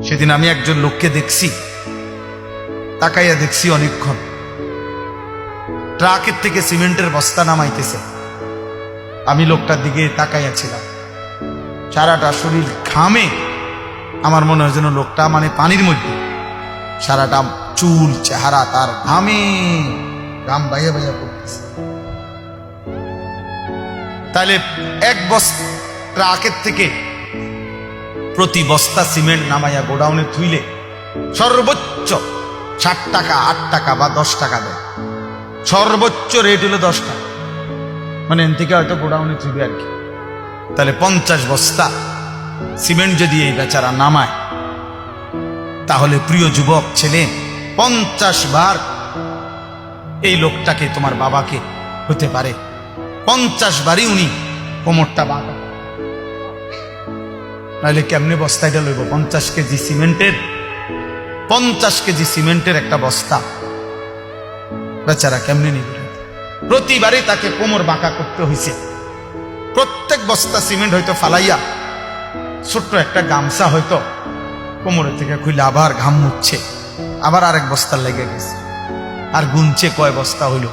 সেদিন আমি একজন লোককে দেখছি, তাকাইয়া দেখছি অনেকক্ষণ ট্রাকের থেকে সিমেন্টের বস্তা নামাইতেছে। আমি লোকটার দিকে তাকাইয়াছিলাম, সারাটা শরীর ঘামে, আমার মনে হয় যেন লোকটা মানে পানির মধ্যে, সারাটা চুল চেহারা তার ঘামে, ঘাম বাইয়া বাইয়া পড়তেছে। তাহলে এক বস্তা ট্রাকের থেকে প্রতি বস্তা সিমেন্ট নামাইয়া গোডাউনে থুইলে সর্বোচ্চ 60 টাকা, 8 টাকা বা 10 টাকা দেয়। সর্বোচ্চ রেট হলো 10 টাকা, মানে এন থেকে হয়তো গোডাউনে থুইবে আর কি। তাহলে 50 বস্তা সিমেন্ট যদি এই বেচারা নামায়, তাহলে প্রিয় যুবক ছেলে 50 বার এই লোকটাকে, তোমার বাবাকে হতে পারে 50 বারই উনি কোমরটা বাঁকা। নাহলে কেমনে বস্তাটা লইব? 50 কেজি সিমেন্টের, 50 কেজি সিমেন্টের একটা বস্তা বেচারা কেমনে নিবে? প্রতিবারই তাকে কোমর বাঁকা করতে হয়েছে। প্রত্যেক বস্তা সিমেন্ট হয়তো ফালাইয়া ছোট্ট একটা গামছা হয়তো কোমরের থেকে খুলে আবার ঘাম মুছছে, আবার আরেক বস্তা লেগে গেছে, আর গুনছে কয় বস্তা হইল।